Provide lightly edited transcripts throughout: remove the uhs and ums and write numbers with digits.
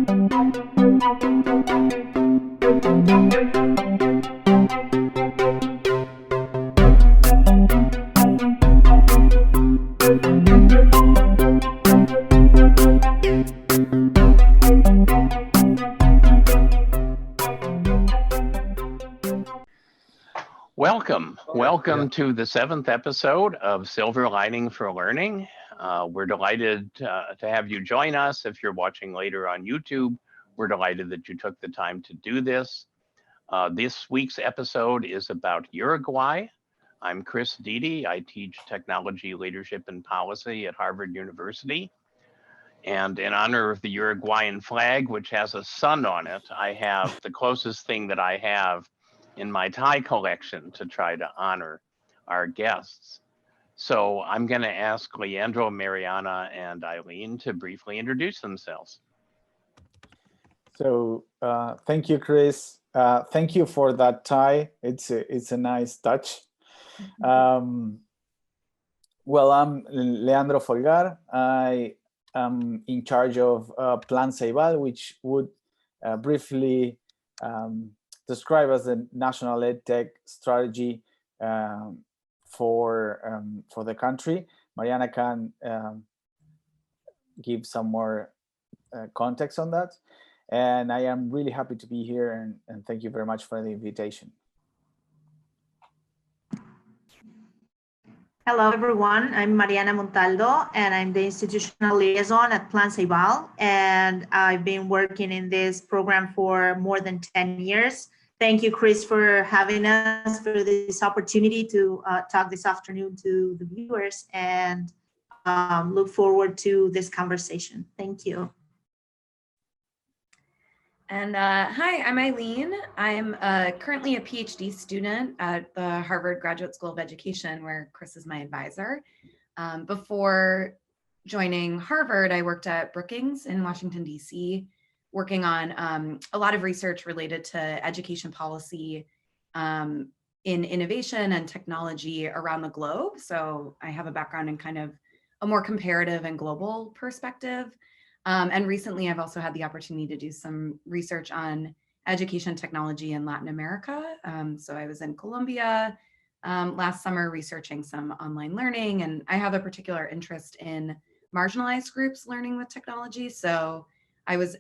Welcome to the 7th episode of Silver Lining for Learning. We're delighted to have you join us. If you're watching later on YouTube, we're delighted that you took the time to do this. This week's episode is about Uruguay. I'm Chris Dede. I teach technology, leadership, and policy at Harvard University. And in honor of the Uruguayan flag, which has a sun on it, I have the closest thing that I have in my tie collection to try to honor our guests. So I'm going to ask Leandro, Mariana, and Eileen to briefly introduce themselves. So thank you, Chris. Thank you for that tie. It's a nice touch. Well, I'm Leandro Folgar. I am in charge of Plan CEIBAL, which would briefly describe as a national EdTech strategy for the country. Mariana can give some more context on that. And I am really happy to be here, and thank you very much for the invitation. Hello, everyone. I'm Mariana Montaldo, and I'm the institutional liaison at Plan CEIBAL. And I've been working in this program for more than 10 years. Thank you, Chris, for having us, for this opportunity to talk this afternoon to the viewers, and look forward to this conversation. Thank you. And hi, I'm Eileen. I'm currently a PhD student at the Harvard Graduate School of Education, where Chris is my advisor. Before joining Harvard, I worked at Brookings in Washington, D.C., working on a lot of research related to education policy in innovation and technology around the globe. So I have a background in kind of a more comparative and global perspective. And recently, I've also had the opportunity to do some research on education technology in Latin America. So I was in Colombia last summer researching some online learning, and I have a particular interest in marginalized groups learning with technology. So I was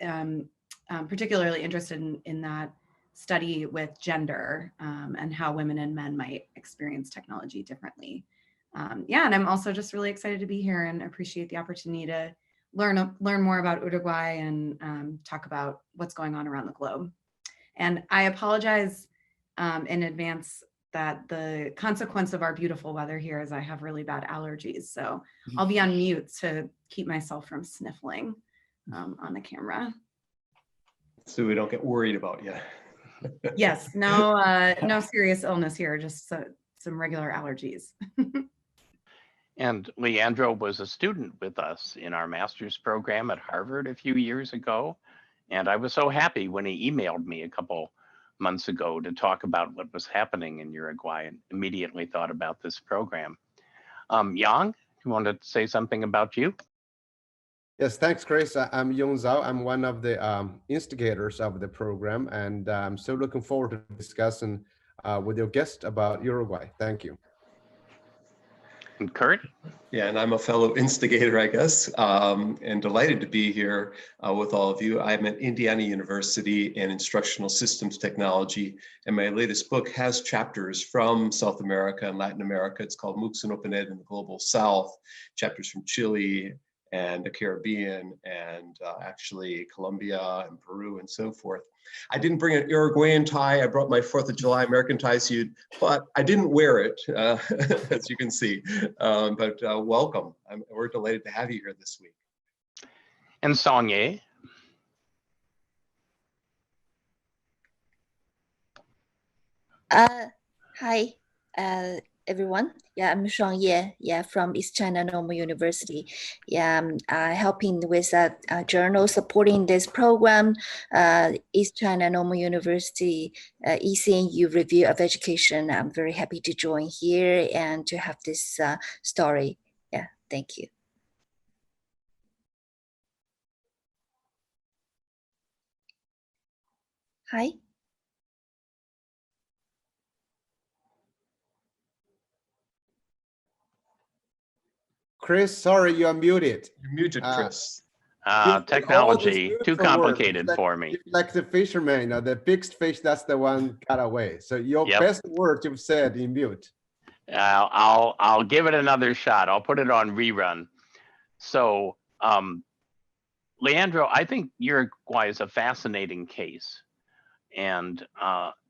particularly interested in that study with gender and how women and men might experience technology differently. Yeah, and I'm also just really excited to be here and appreciate the opportunity to learn more about Uruguay and talk about what's going on around the globe. And I apologize in advance that the consequence of our beautiful weather here is I have really bad allergies. So I'll be on mute to keep myself from sniffling on the camera. So we don't get worried about you. Yes, no serious illness here, just some regular allergies. And Leandro was a student with us in our master's program at Harvard a few years ago. And I was so happy when he emailed me a couple months ago to talk about what was happening in Uruguay, and immediately thought about this program. Yang, you want to say something about you? Yes, thanks, Chris. I'm Yong Zhao. I'm one of the instigators of the program, and I'm so looking forward to discussing with your guest about Uruguay. Thank you. And Kurt? Yeah, and I'm a fellow instigator, I guess, and delighted to be here with all of you. I'm at Indiana University in Instructional Systems Technology, and my latest book has chapters from South America and Latin America. It's called MOOCs and Open Ed in the Global South, chapters from Chile and the Caribbean, and actually Colombia and Peru and so forth. I didn't bring an Uruguayan tie. I brought my 4th of July American tie suit, but I didn't wear it, as you can see. But welcome. We're delighted to have you here this week. And Sonia? Hi, everyone. Yeah, I'm Shuang Ye. Yeah, from East China Normal University. Yeah, I'm helping with a journal supporting this program, East China Normal University ECNU Review of Education. I'm very happy to join here and to have this story. Yeah, thank you. Hi. Chris, sorry, you are muted. You're muted, Chris. Technology, too complicated for me. Like the fisherman, you know, the biggest fish, that's the one got away. So your Yep. best word you've said in mute. I'll give it another shot. I'll put it on rerun. So, Leandro, I think Uruguay is a fascinating case, and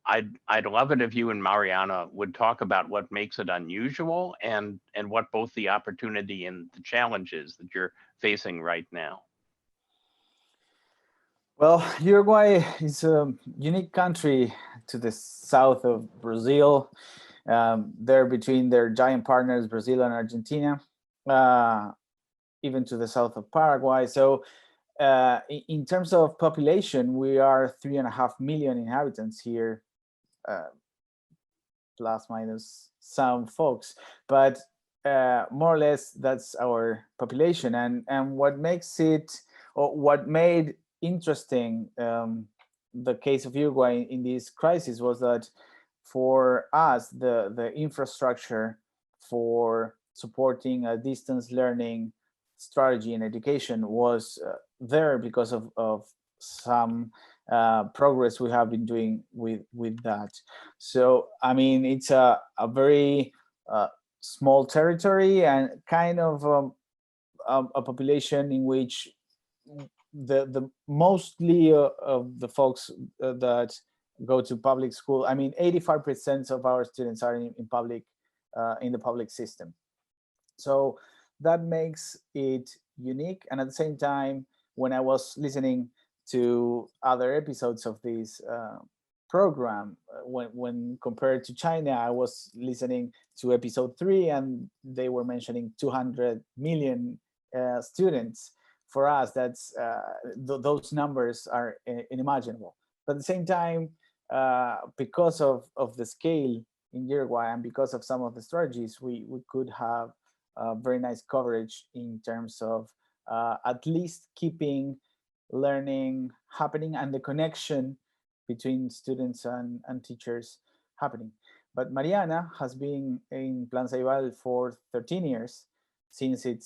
I'd love it if you and Mariana would talk about what makes it unusual and what both the opportunity and the challenges that you're facing right now. Well, Uruguay is a unique country to the south of Brazil. They're between their giant partners, Brazil and Argentina, even to the south of Paraguay. So in terms of population, we are 3.5 million inhabitants here, plus minus some folks, but more or less that's our population. And what makes it, or what made interesting the case of Uruguay in this crisis was that for us, the infrastructure for supporting a distance learning strategy in education was there because of some progress we have been doing with that. So, I mean, it's a very small territory and kind of a population in which the mostly of the folks that go to public school, I mean, 85% of our students are in the public system. So that makes it unique. And at the same time, when I was listening to other episodes of this program, when compared to China, I was listening to episode 3 and they were mentioning 200 million students. For us, that's those numbers are unimaginable. But at the same time, because of the scale in Uruguay and because of some of the strategies, we could have very nice coverage in terms of at least keeping learning happening and the connection between students and teachers happening. But Mariana has been in Plan CEIBAL for 13 years since it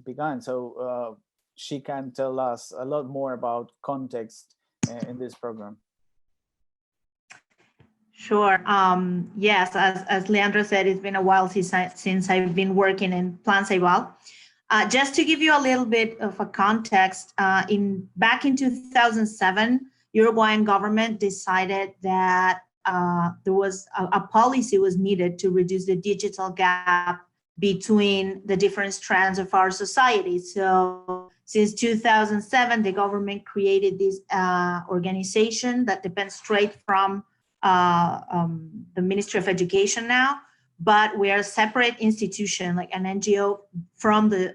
began. So she can tell us a lot more about context in this program. Sure. Yes, as Leandro said, it's been a while since I've been working in Plan CEIBAL. Just to give you a little bit of a context, back in 2007, Uruguayan government decided that there was a policy was needed to reduce the digital gap between the different strands of our society. So since 2007, the government created this organization that depends straight from the Ministry of Education now, but we are a separate institution, like an NGO from the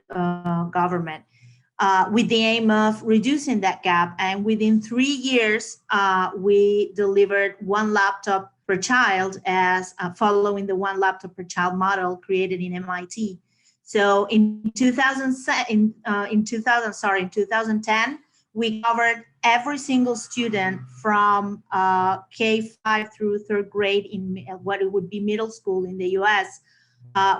government, with the aim of reducing that gap. And within 3 years, we delivered 1 laptop per child as following the 1 laptop per child model created in MIT. So in 2010, we covered every single student from K5 through 3rd grade in what it would be middle school in the US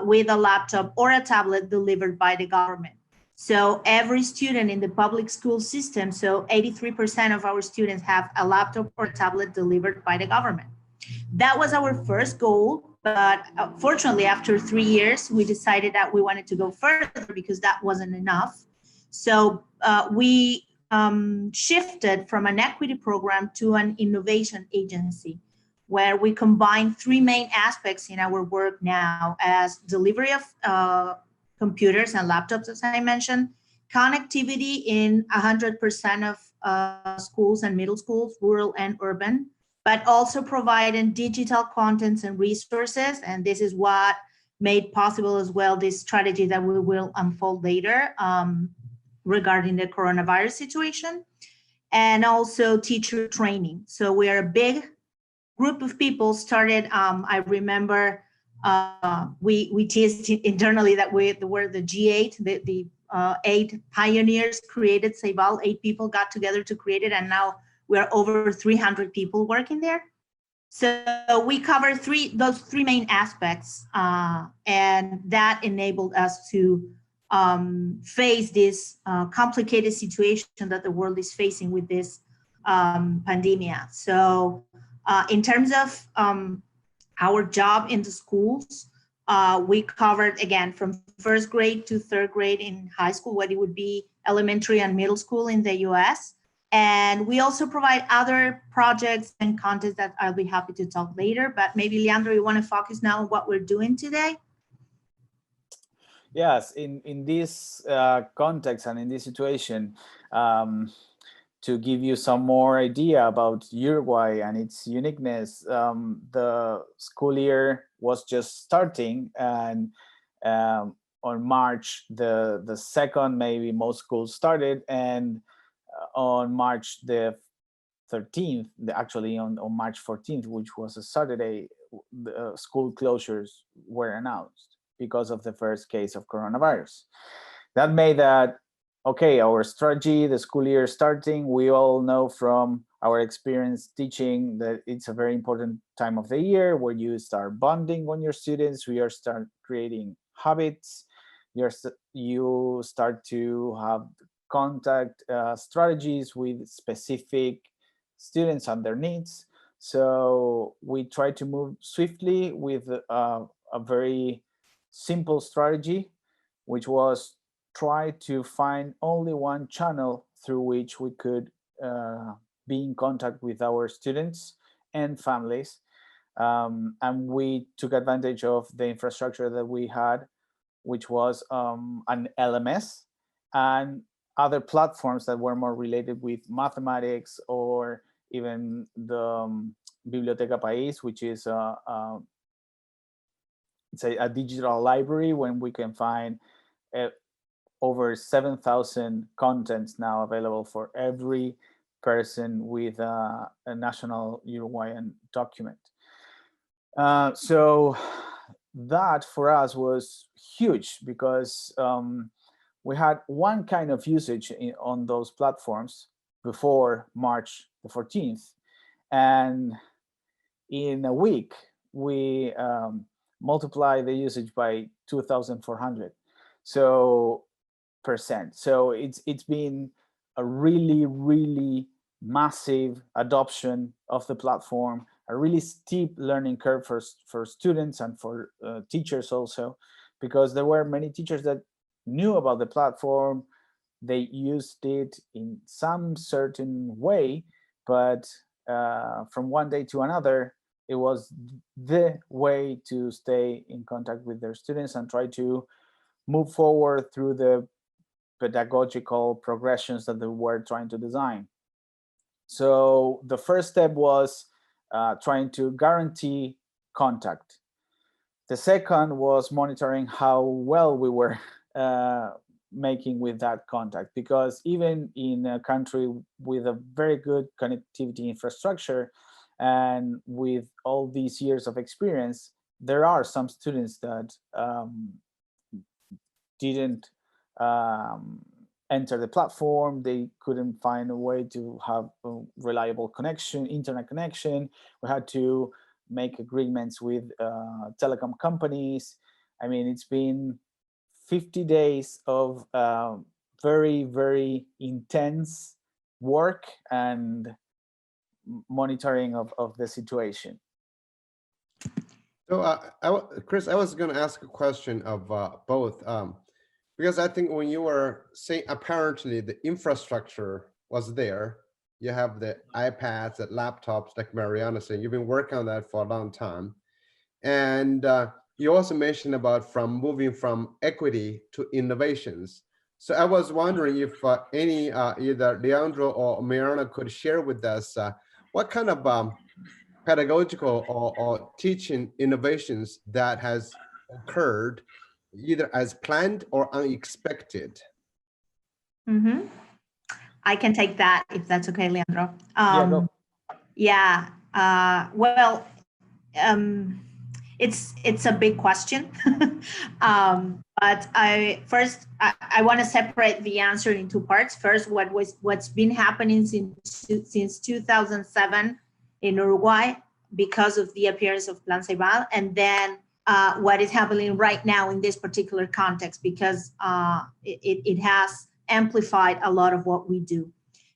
with a laptop or a tablet delivered by the government. So every student in the public school system, so 83% of our students have a laptop or a tablet delivered by the government. That was our first goal, but fortunately, after 3 years, we decided that we wanted to go further because that wasn't enough. So we shifted from an equity program to an innovation agency, where we combine 3 main aspects in our work now as delivery of computers and laptops, as I mentioned, connectivity in 100% of schools and middle schools, rural and urban, but also providing digital contents and resources. And this is what made possible as well this strategy that we will unfold later regarding the coronavirus situation, and also teacher training. So we are a big group of people started. I remember we teased internally that we were the G8, the 8 pioneers created CEIBAL. 8 people got together to create it, and now We are over 300 people working there. So we cover those three main aspects, and that enabled us to face this complicated situation that the world is facing with this pandemic. So in terms of our job in the schools, we covered, again, from first grade to third grade in high school, what it would be elementary and middle school in the US. And we also provide other projects and content that I'll be happy to talk later. But maybe, Leandro, you want to focus now on what we're doing today? Yes, in this context and in this situation, to give you some more idea about Uruguay and its uniqueness, the school year was just starting, and on March the 2nd, maybe most schools started, and on March the 13th, actually on March 14th, which was a Saturday, the school closures were announced because of the first case of coronavirus. That made that, okay, our strategy, the school year starting, we all know from our experience teaching that it's a very important time of the year where you start bonding on your students, we are start creating habits, you start to have contact strategies with specific students and their needs. So we try to move swiftly with a very simple strategy, which was try to find only one channel through which we could be in contact with our students and families. And we took advantage of the infrastructure that we had, which was an LMS and other platforms that were more related with mathematics, or even the Biblioteca País, which is it's a digital library when we can find over 7,000 contents now available for every person with a national Uruguayan document. So that for us was huge because we had one kind of usage on those platforms before March the 14th. And in a week, we multiply the usage by 2,400. So it's been a really, really massive adoption of the platform, a really steep learning curve for students and for teachers also, because there were many teachers that knew about the platform, they used it in some certain way, but from one day to another, it was the way to stay in contact with their students and try to move forward through the pedagogical progressions that they were trying to design. So the first step was trying to guarantee contact. The second was monitoring how well we were making with that contact, because even in a country with a very good connectivity infrastructure and with all these years of experience, there are some students that didn't enter the platform. They couldn't find a way to have a reliable connection, internet connection. We had to make agreements with telecom companies. I mean, it's been 50 days of very, very intense work and monitoring of the situation. So, Chris, I was going to ask a question of both, because I think when you were saying apparently the infrastructure was there, you have the iPads, the laptops, like Mariana said, you've been working on that for a long time. And you also mentioned about moving from equity to innovations. So I was wondering if any, either Leandro or Mariana could share with us what kind of pedagogical or teaching innovations that has occurred either as planned or unexpected. Mm-hmm. I can take that if that's okay, Leandro. Yeah, go. Yeah. Well, it's a big question. But I want to separate the answer in two parts. First, what's been happening since 2007 in Uruguay because of the appearance of Plan CEIBAL, and then what is happening right now in this particular context, because it has amplified a lot of what we do.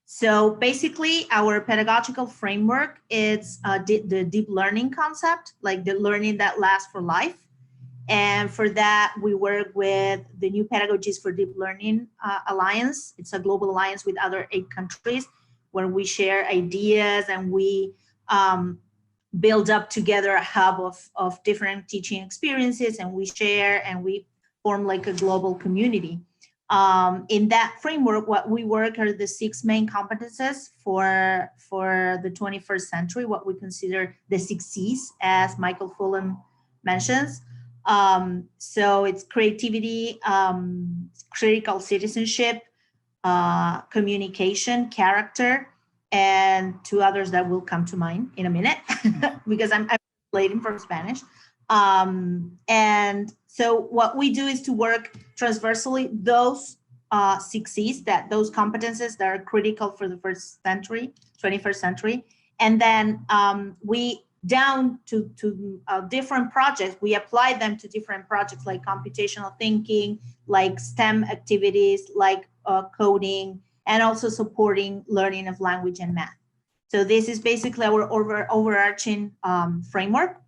So basically, our pedagogical framework is the deep learning concept, like the learning that lasts for life. And for that, we work with the New Pedagogies for Deep Learning Alliance. It's a global alliance with other 8 countries where we share ideas and we build up together a hub of different teaching experiences, and we share and we form like a global community. In that framework, what we work are the 6 main competences for the 21st century, what we consider the 6 C's, as Michael Fulham mentions. So it's creativity, critical citizenship, communication, character, and 2 others that will come to mind in a minute because I'm translating from Spanish. And so what we do is to work transversally those 6 C's, those competences that are critical for the 21st century. And then we down to different projects, we apply them to different projects like computational thinking, like STEM activities, like coding, and also supporting learning of language and math. So this is basically our overarching framework.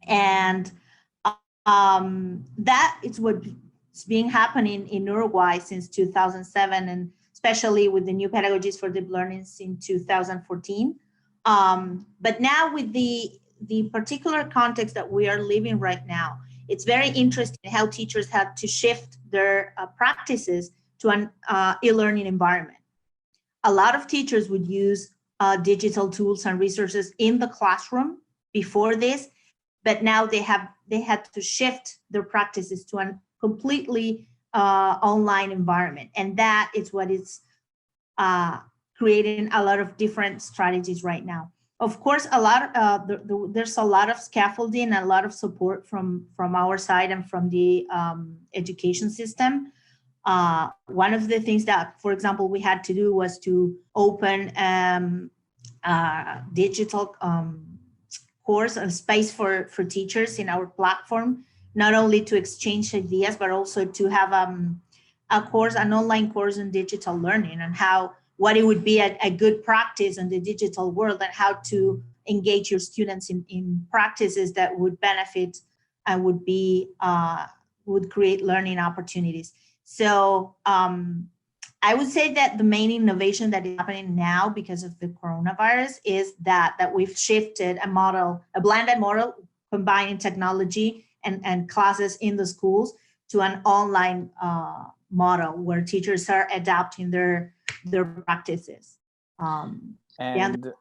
And that is what's been happening in Uruguay since 2007, and especially with the New Pedagogies for Deep Learning in 2014. But now with the particular context that we are living right now, it's very interesting how teachers had to shift their practices to an e-learning environment. A lot of teachers would use digital tools and resources in the classroom before this, but now they had to shift their practices to a completely online environment, and that is what is creating a lot of different strategies right now. Of course, there's a lot of scaffolding and a lot of support from our side and from the education system. One of the things that, for example, we had to do was to open digital course and space for teachers in our platform, not only to exchange ideas, but also to have an online course on digital learning and what it would be a good practice in the digital world, and how to engage your students in practices that would benefit and would create learning opportunities. So I would say that the main innovation that is happening now because of the coronavirus is that we've shifted a blended model combining technology and classes in the schools to an online model where teachers are adapting their practices. And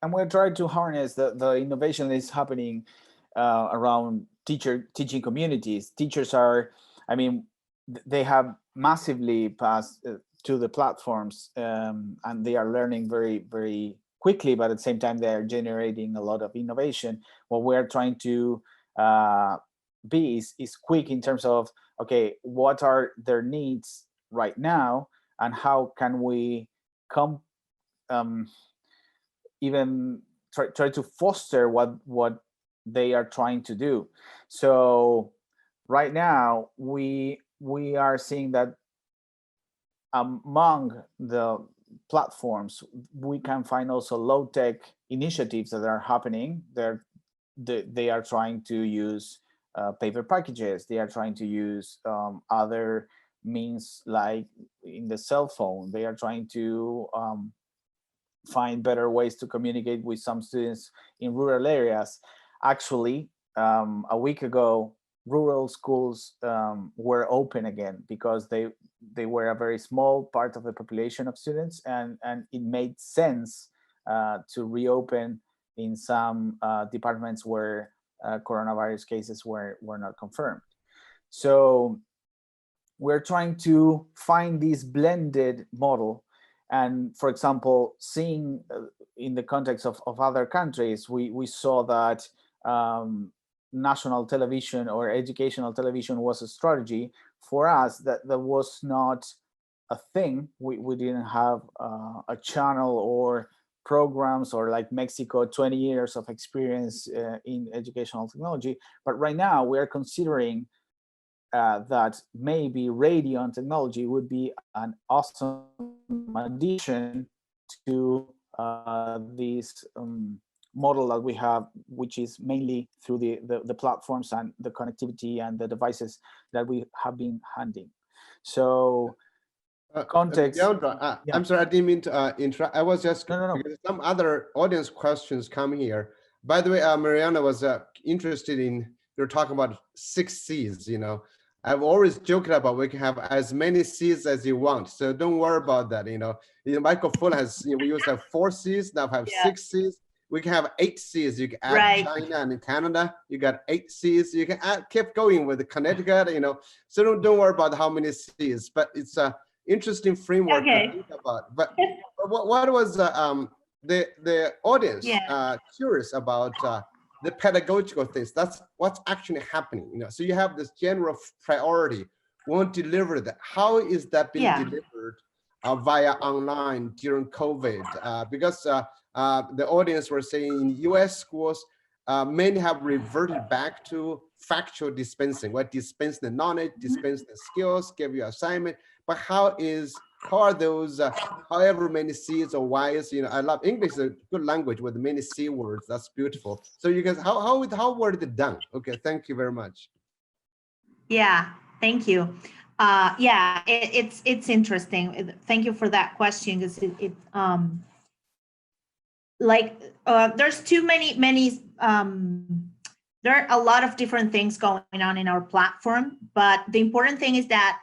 we're trying to harness the innovation that is happening around teaching communities. Teachers they have massively passed to the platforms, and they are learning very, very quickly, but at the same time, they are generating a lot of innovation. What we're trying to be is quick in terms of, okay, what are their needs right now, and how can we even try to foster what they are trying to do. So right now, we are seeing that among the platforms, we can find also low-tech initiatives that are happening. They are trying to use paper packages. They are trying to use other means like in the cell phone. They are trying to find better ways to communicate with some students in rural areas. Actually, a week ago, rural schools were open again because they were a very small part of the population of students, and it made sense to reopen in some departments where coronavirus cases were not confirmed. So we're trying to find this blended model. And for example, seeing in the context of other countries, we saw that national television or educational television was a strategy. For us, that was not a thing. We didn't have a channel or programs, or like Mexico, 20 years of experience in educational technology. But right now we are considering that maybe radio and technology would be an awesome addition to this model that we have, which is mainly through the platforms and the connectivity and the devices that we have been handling. So context. Leandro, yeah. I'm sorry, I didn't mean to interrupt. I was just, No. because some other audience questions come here. By the way, Mariana was interested in, you're talking about 6 C's, you know. I've always joked about we can have as many C's as you want. So don't worry about that, you know. Microphone has, you know, we used to have 4 C's, now have 6 C's. We can have 8 C's. You can add China and Canada. You got 8 C's. You can keep going with the Connecticut, you know. So don't worry about how many C's, but it's a interesting framework to think about. But what was the audience curious about the pedagogical things? That's what's actually happening, you know. So you have this general priority. We want to deliver that. How is that being delivered via online during COVID? Because the audience were saying in US schools, many have reverted back to factual dispensing, what dispense the knowledge, dispense the skills, give you assignment. But how are those however many C's or Y's? You know, I love English is a good language with many C words. That's beautiful. So you guys, how were they done? Okay, thank you very much. Yeah, thank you. Yeah, it's interesting. Thank you for that question, because there's too many there are a lot of different things going on in our platform, but the important thing is that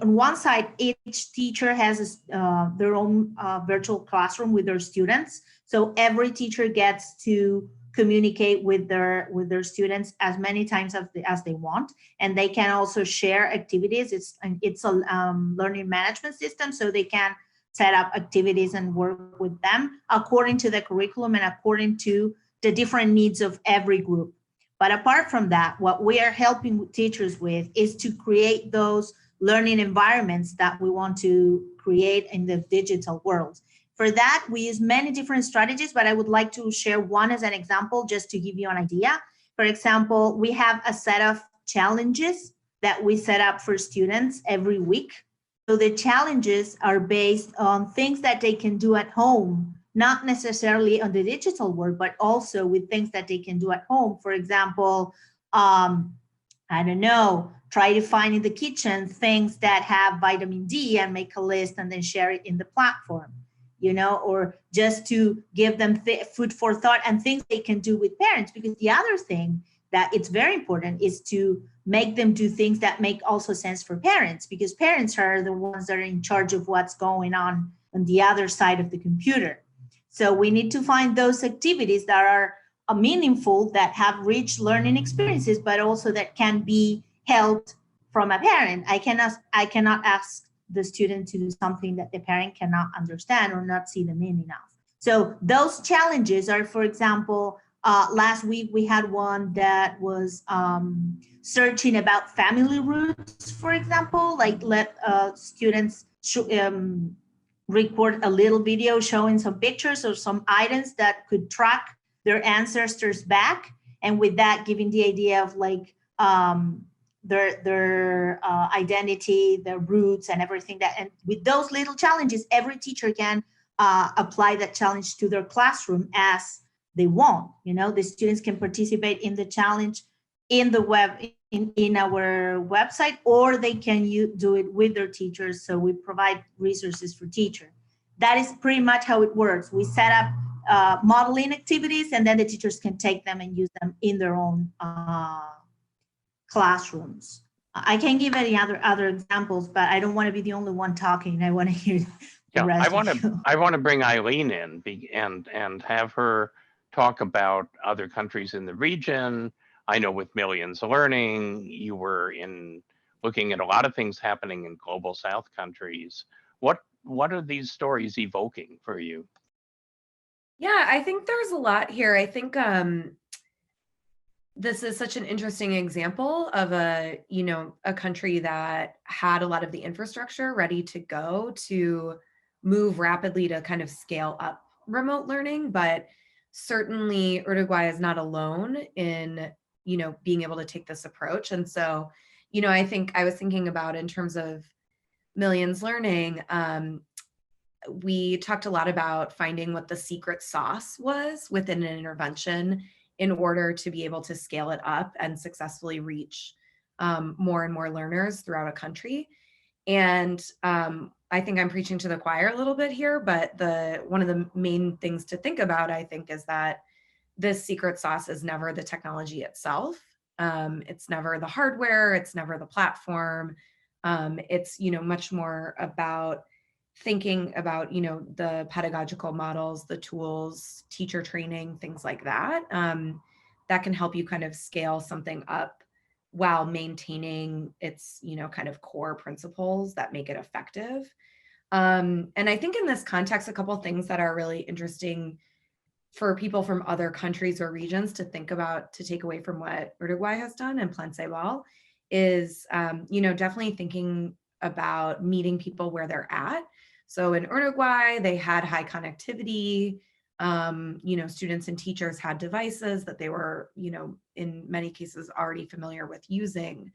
on one side, each teacher has their own virtual classroom with their students. So every teacher gets to communicate with their students as many times as they want, and they can also share activities. It's a learning management system, so they can set up activities and work with them according to the curriculum and according to the different needs of every group. But apart from that, what we are helping teachers with is to create those learning environments that we want to create in the digital world. For that, we use many different strategies, but I would like to share one as an example just to give you an idea. For example, we have a set of challenges that we set up for students every week. So the challenges are based on things that they can do at home, not necessarily on the digital world, but also with things that they can do at home. For example, I don't know, try to find in the kitchen things that have vitamin D and make a list and then share it in the platform, you know, or just to give them food for thought and things they can do with parents. Because the other thing that it's very important is to make them do things that make also sense for parents, because parents are the ones that are in charge of what's going on the other side of the computer. So we need to find those activities that are meaningful, that have rich learning experiences, but also that can be helped from a parent. I cannot ask the student to do something that the parent cannot understand or not see the meaning of. So those challenges are, for example, last week we had one that was searching about family roots, for example, like let students record a little video showing some pictures or some items that could track their ancestors back, and with that giving the idea of like their identity, their roots, and everything that. And with those little challenges, every teacher can apply that challenge to their classroom as they want. You know, the students can participate in the challenge in the web, in our website, or they can do it with their teachers. So we provide resources for teachers. That is pretty much how it works. We set up modeling activities, and then the teachers can take them and use them in their own classrooms. I can give any other examples, but I don't want to be the only one talking. I want to hear the rest. I want to bring Eileen in and have her talk about other countries in the region. I know with Millions Learning, you were looking at a lot of things happening in global South countries. What are these stories evoking for you? Yeah, I think there's a lot here. I think this is such an interesting example of a, a country that had a lot of the infrastructure ready to go to move rapidly to kind of scale up remote learning, but certainly Uruguay is not alone in, being able to take this approach. And so, I think I was thinking about in terms of Millions Learning, we talked a lot about finding what the secret sauce was within an intervention in order to be able to scale it up and successfully reach more and more learners throughout a country. And I think I'm preaching to the choir a little bit here, but one of the main things to think about, I think, is that this secret sauce is never the technology itself. It's never the hardware, it's never the platform. It's, much more about thinking about, the pedagogical models, the tools, teacher training, things like that, that can help you kind of scale something up while maintaining its, kind of core principles that make it effective. And I think in this context, a couple of things that are really interesting for people from other countries or regions to think about, to take away from what Uruguay has done and Plan CEIBAL is, definitely thinking about meeting people where they're at. So in Uruguay, they had high connectivity. Students and teachers had devices that they were, in many cases already familiar with using.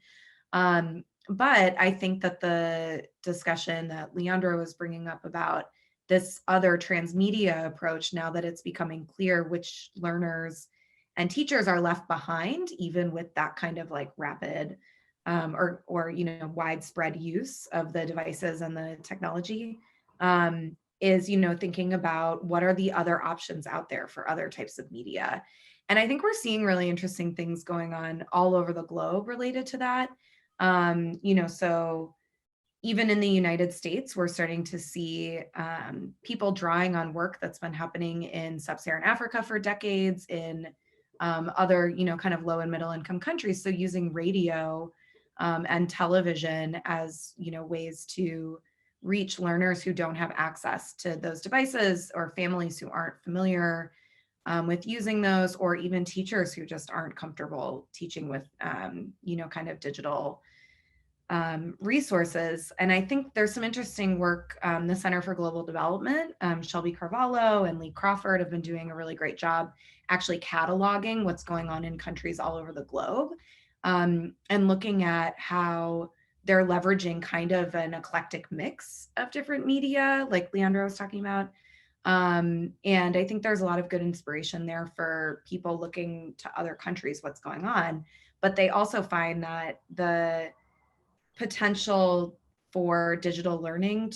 But I think that the discussion that Leandro was bringing up about this other transmedia approach, now that it's becoming clear which learners and teachers are left behind, even with that kind of like rapid or widespread use of the devices and the technology, is thinking about what are the other options out there for other types of media. And I think we're seeing really interesting things going on all over the globe related to that. So even in the United States, we're starting to see people drawing on work that's been happening in sub-Saharan Africa for decades, in other, kind of low and middle income countries. So using radio and television as, ways to reach learners who don't have access to those devices, or families who aren't familiar with using those, or even teachers who just aren't comfortable teaching with, kind of digital resources. And I think there's some interesting work. The Center for Global Development, Shelby Carvalho and Lee Crawford have been doing a really great job actually cataloging what's going on in countries all over the globe, and looking at how they're leveraging kind of an eclectic mix of different media, like Leandro was talking about. And I think there's a lot of good inspiration there for people looking to other countries, what's going on. But they also find that the potential for digital learning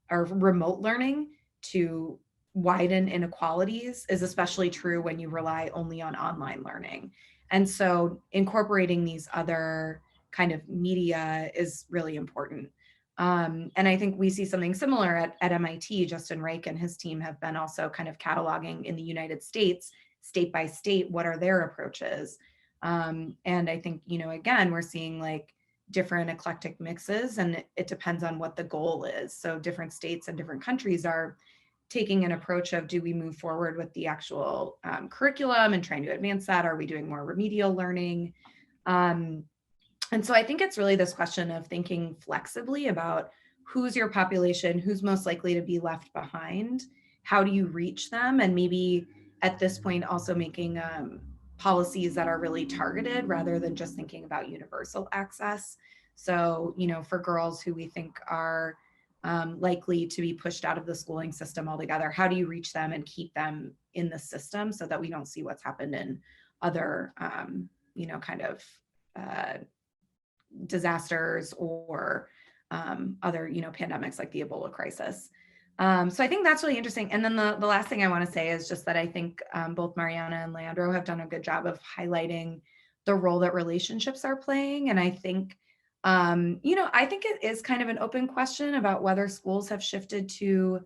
or remote learning to widen inequalities is especially true when you rely only on online learning. And so incorporating these other kind of media is really important. And I think we see something similar at MIT. Justin Reich and his team have been also kind of cataloging in the United States, state by state, what are their approaches. And I think, again, we're seeing like different eclectic mixes, and it depends on what the goal is. So different states and different countries are taking an approach of, do we move forward with the actual curriculum and trying to advance that? Are we doing more remedial learning? And so I think it's really this question of thinking flexibly about who's your population, who's most likely to be left behind, how do you reach them? And maybe at this point also making policies that are really targeted rather than just thinking about universal access. So, for girls who we think are likely to be pushed out of the schooling system altogether, how do you reach them and keep them in the system so that we don't see what's happened in other, kind of disasters or other, pandemics like the Ebola crisis. So I think that's really interesting. And then the last thing I want to say is just that I think both Mariana and Leandro have done a good job of highlighting the role that relationships are playing. And I think, I think it is kind of an open question about whether schools have shifted to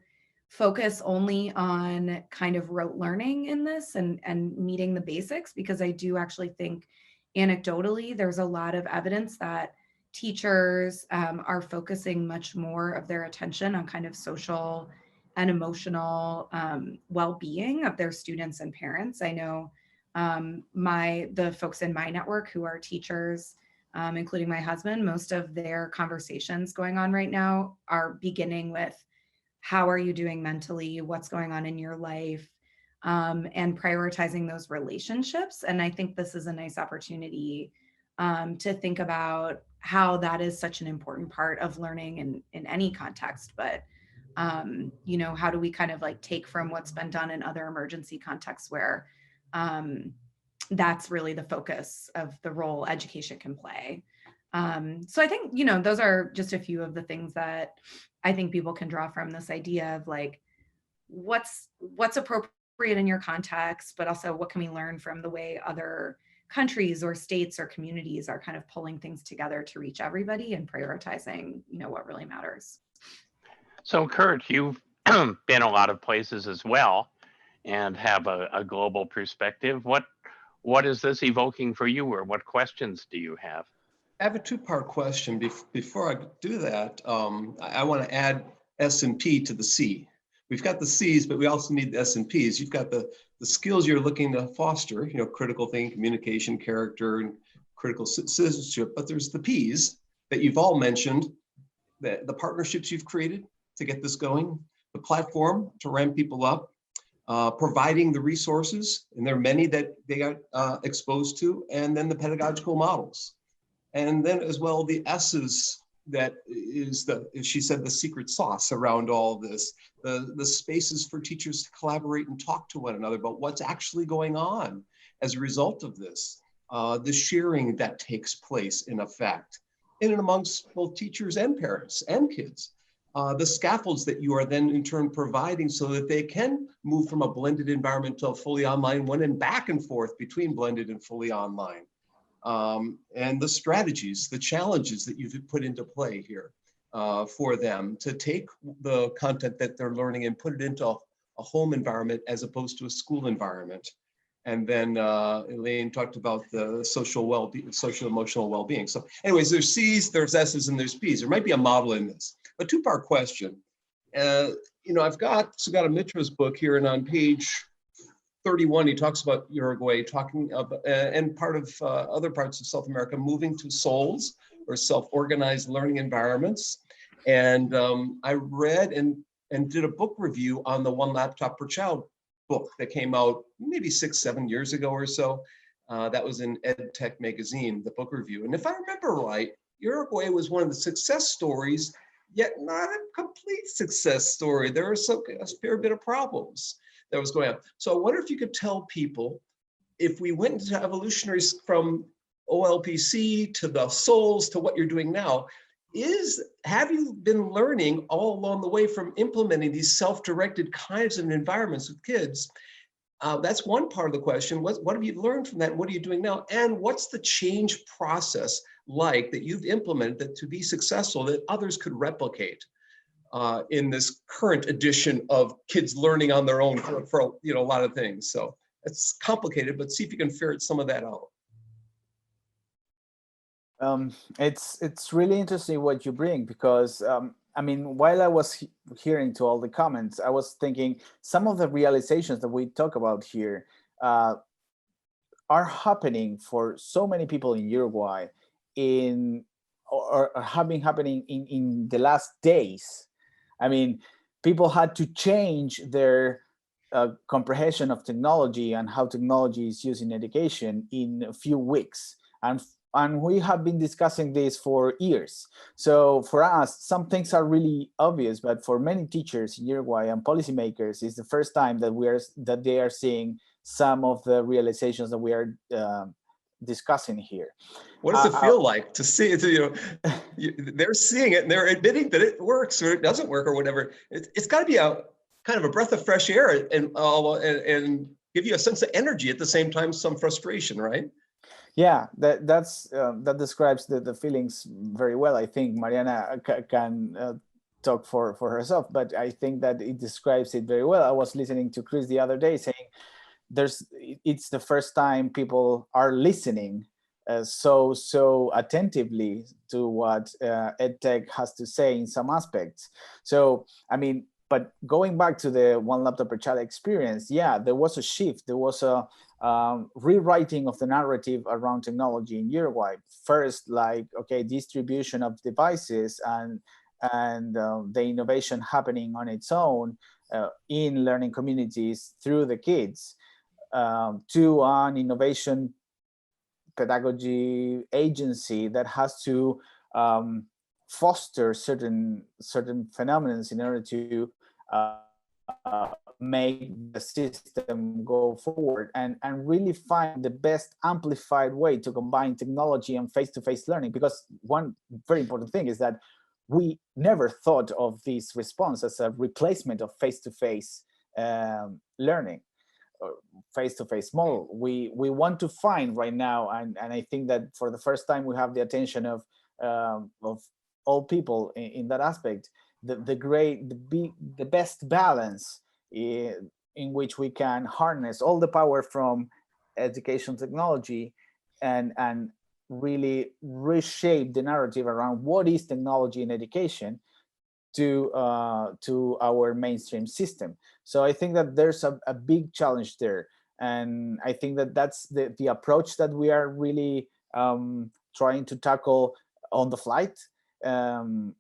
focus only on kind of rote learning in this and meeting the basics, because I do actually think anecdotally, there's a lot of evidence that teachers are focusing much more of their attention on kind of social and emotional well-being of their students and parents. I know the folks in my network who are teachers, including my husband, most of their conversations going on right now are beginning with, how are you doing mentally? What's going on in your life? And prioritizing those relationships. And I think this is a nice opportunity to think about how that is such an important part of learning in any context. But, you know, how do we kind of like take from what's been done in other emergency contexts where that's really the focus of the role education can play. So I think, you know, those are just a few of the things that I think people can draw from this idea of like, what's appropriate in your context, but also what can we learn from the way other countries or states or communities are kind of pulling things together to reach everybody and prioritizing, you know, what really matters. So Kurt, you've been a lot of places as well and have a global perspective. What is this evoking for you, or what questions do you have? I have a two-part question. Before I do that, I want to add S and P to the C. We've got the C's, but we also need the S and P's. You've got the skills you're looking to foster, you know, critical thinking, communication, character, and critical citizenship. But there's the P's that you've all mentioned, the partnerships you've created to get this going, the platform to ramp people up, providing the resources, and there are many that they got exposed to, and then the pedagogical models. And then as well, the S's, that is as she said, the secret sauce around all this, the spaces for teachers to collaborate and talk to one another about what's actually going on as a result of this, the sharing that takes place in effect, in and amongst both teachers and parents and kids, the scaffolds that you are then in turn providing so that they can move from a blended environment to a fully online one, and back and forth between blended and fully online. And the strategies, the challenges that you've put into play here for them to take the content that they're learning and put it into a home environment as opposed to a school environment. And then Elaine talked about the social emotional well-being. So anyways, there's C's, there's S's, and there's P's. There might be a model in this. A two-part question. You know, I've got Sugata Mitra's book here, and on page 31, he talks about Uruguay, talking about, and part of other parts of South America, moving to SOLs, or self-organized learning environments. And I read and did a book review on the One Laptop Per Child book that came out maybe 6-7 years ago or so. That was in EdTech magazine, the book review. And if I remember right, Uruguay was one of the success stories, yet not a complete success story. There was a fair bit of problems that was going on. So I wonder if you could tell people, if we went into evolutionaries from OLPC to the SOLs to what you're doing now, have you been learning all along the way from implementing these self-directed kinds of environments with kids? That's one part of the question. What have you learned from that? What are you doing now? And what's the change process like that you've implemented that to be successful that others could replicate in this current edition of kids learning on their own for you know, a lot of things? So it's complicated, but see if you can ferret some of that out. It's really interesting what you bring, because I mean, while I was hearing to all the comments, I was thinking some of the realizations that we talk about here are happening for so many people in Uruguay or have been happening in the last days. I mean, people had to change their comprehension of technology and how technology is used in education in a few weeks. And we have been discussing this for years. So for us, some things are really obvious, but for many teachers in Uruguay and policymakers, it's the first time that they are seeing some of the realizations that we are discussing here. What does it feel like to see it? You know, they're seeing it and they're admitting that it works or it doesn't work or whatever. It's got to be a kind of a breath of fresh air and give you a sense of energy at the same time, some frustration, right? Yeah, that describes the feelings very well. I think Mariana can talk for herself, but I think that it describes it very well. I was listening to Chris the other day saying it's the first time people are listening so attentively to what EdTech has to say in some aspects. So, I mean, But going back to the one laptop per child experience, yeah, there was a shift. There was a rewriting of the narrative around technology in Uruguay. First, like, okay, distribution of devices and the innovation happening on its own in learning communities through the kids, to an innovation pedagogy agency that has to foster certain phenomena in order to make the system go forward and really find the best amplified way to combine technology and face-to-face learning. Because one very important thing is that we never thought of this response as a replacement of face-to-face learning, face-to-face model. We want to find right now, and I think that for the first time we have the attention of all people in that aspect, the best balance in which we can harness all the power from education technology and really reshape the narrative around what is technology in education to our mainstream system. So I think that there's a big challenge there, and I think that that's the approach that we are really trying to tackle on the flight, and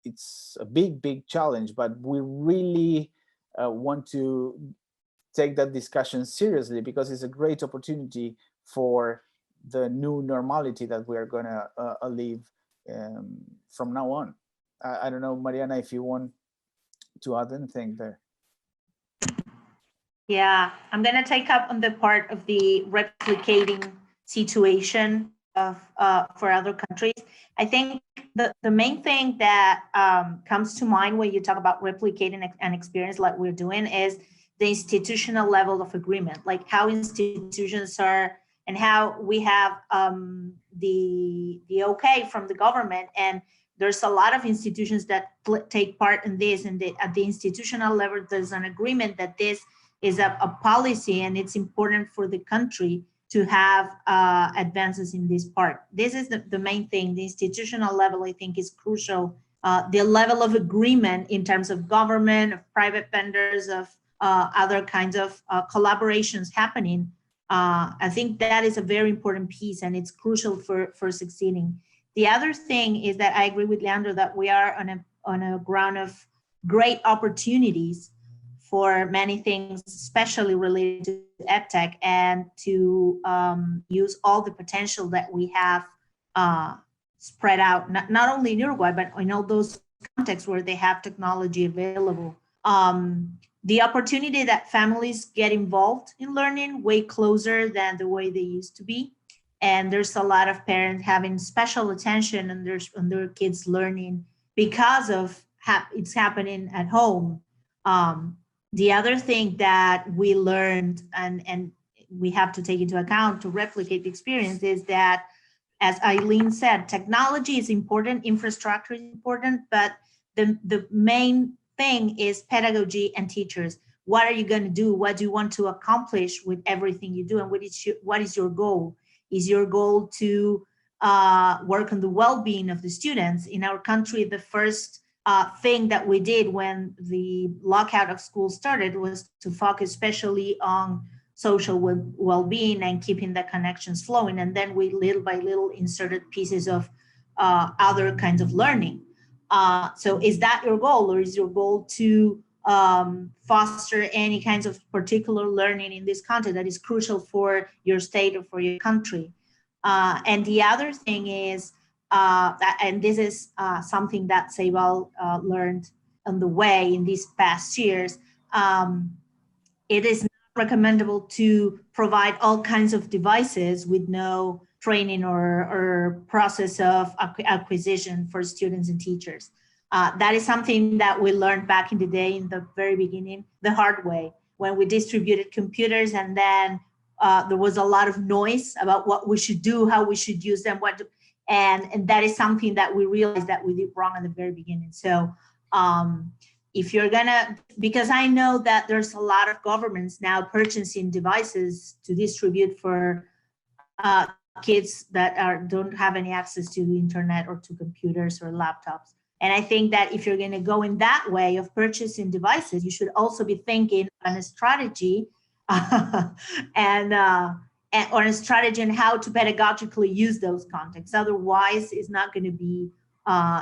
it's a big challenge, but we really want to take that discussion seriously, because it's a great opportunity for the new normality that we are going to live from now on. I don't know, Mariana, if you want to add anything there. Yeah, I'm going to take up on the part of the replicating situation of for other countries. I think the main thing that comes to mind when you talk about replicating an experience like we're doing is the institutional level of agreement, like how institutions are and how we have the okay from the government. And there's a lot of institutions that take part in this, and at the institutional level, there's an agreement that this is a policy and it's important for the country to have advances in this part. This is the main thing. The institutional level, I think, is crucial. The level of agreement in terms of government, of private vendors, of other kinds of collaborations happening. I think that is a very important piece, and it's crucial for succeeding. The other thing is that I agree with Leandro that we are on a ground of great opportunities for many things, especially related to EdTech, and to use all the potential that we have spread out, not only in Uruguay, but in all those contexts where they have technology available. The opportunity that families get involved in learning way closer than the way they used to be. And there's a lot of parents having special attention on their kids learning because of it's happening at home. The other thing that we learned and we have to take into account to replicate the experience is that, as Eileen said, technology is important, infrastructure is important, but the main thing is pedagogy and teachers. What are you going to do? What do you want to accomplish with everything you do? And what is your goal? Is your goal to work on the well-being of the students? In our country, the first thing that we did when the lockout of schools started was to focus especially on social well-being and keeping the connections flowing. And then we little by little inserted pieces of other kinds of learning. So is that your goal, or is your goal to foster any kinds of particular learning in this context that is crucial for your state or for your country? And the other thing is, and this is something that CEIBAL learned on the way in these past years, it is not recommendable to provide all kinds of devices with no training or process of acquisition for students and teachers. That is something that we learned back in the day, in the very beginning, the hard way, when we distributed computers, and then there was a lot of noise about what we should do, how we should use them, and that is something that we realized that we did wrong in the very beginning. So if you're gonna, because I know that there's a lot of governments now purchasing devices to distribute for kids that don't have any access to the internet or to computers or laptops. And I think that if you're going to go in that way of purchasing devices, you should also be thinking on a strategy and or a strategy on how to pedagogically use those contexts. Otherwise, it's not going to be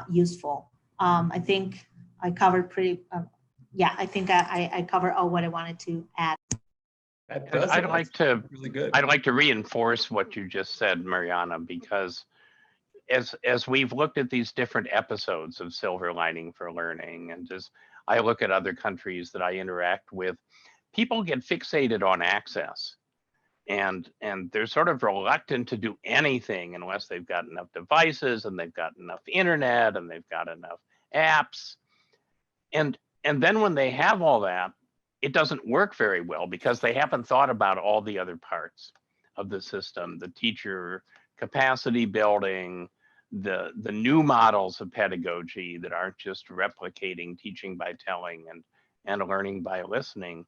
useful. I think I covered pretty. I think I covered all what I wanted to add. I'd like to really good. I'd like to reinforce what you just said, Mariana, because as we've looked at these different episodes of Silver Lining for Learning, and as I look at other countries that I interact with, people get fixated on access, and they're sort of reluctant to do anything unless they've got enough devices and they've got enough internet and they've got enough apps. And then when they have all that, it doesn't work very well because they haven't thought about all the other parts of the system, the teacher capacity building, the new models of pedagogy that aren't just replicating teaching by telling and learning by listening.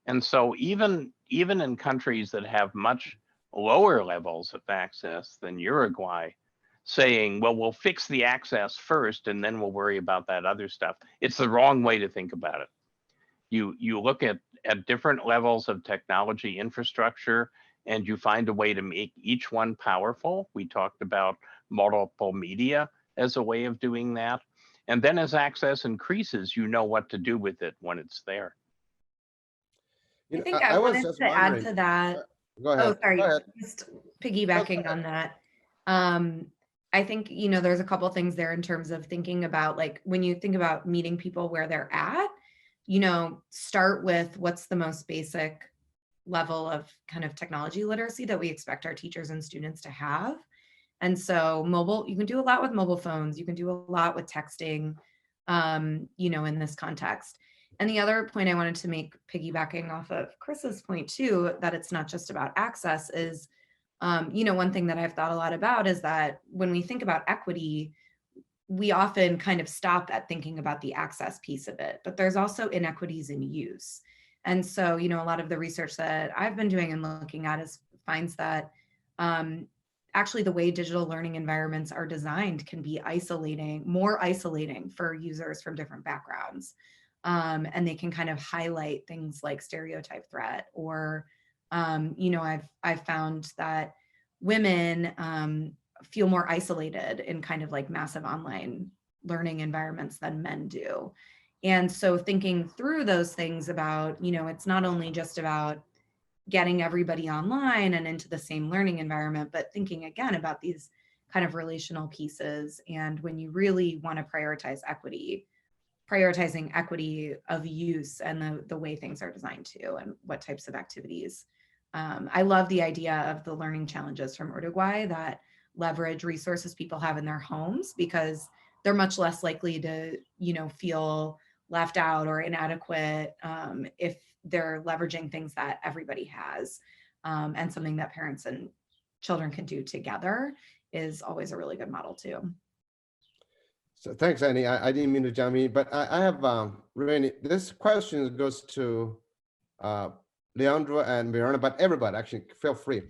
And so even in countries that have much lower levels of access than Uruguay, saying, well, we'll fix the access first and then we'll worry about that other stuff, it's the wrong way to think about it. You look at different levels of technology infrastructure and you find a way to make each one powerful. We talked about multiple media as a way of doing that. And then as access increases, you know what to do with it when it's there. I think I wanted to add to that. Go ahead. Oh, sorry, Go ahead. just piggybacking on that. I think, there's a couple things there in terms of thinking about, like, when you think about meeting people where they're at, start with what's the most basic level of kind of technology literacy that we expect our teachers and students to have. And so mobile, you can do a lot with mobile phones. You can do a lot with texting, in this context. And the other point I wanted to make, piggybacking off of Chris's point too, that it's not just about access is, one thing that I've thought a lot about is that when we think about equity, we often kind of stop at thinking about the access piece of it, but there's also inequities in use. And so, a lot of the research that I've been doing and looking at finds that actually the way digital learning environments are designed can be more isolating for users from different backgrounds. And they can kind of highlight things like stereotype threat, or, I've found that women feel more isolated in kind of like massive online learning environments than men do. And so thinking through those things about, it's not only just about getting everybody online and into the same learning environment, but thinking again about these kind of relational pieces. And when you really want to prioritize equity, prioritizing equity of use and the way things are designed to, and what types of activities. I love the idea of the learning challenges from Uruguay that leverage resources people have in their homes, because they're much less likely to, feel left out or inadequate if they're leveraging things that everybody has. And something that parents and children can do together is always a really good model too. So thanks, Annie. I didn't mean to jump in, but I have really, this question goes to Leandro and Mariana, but everybody actually feel free.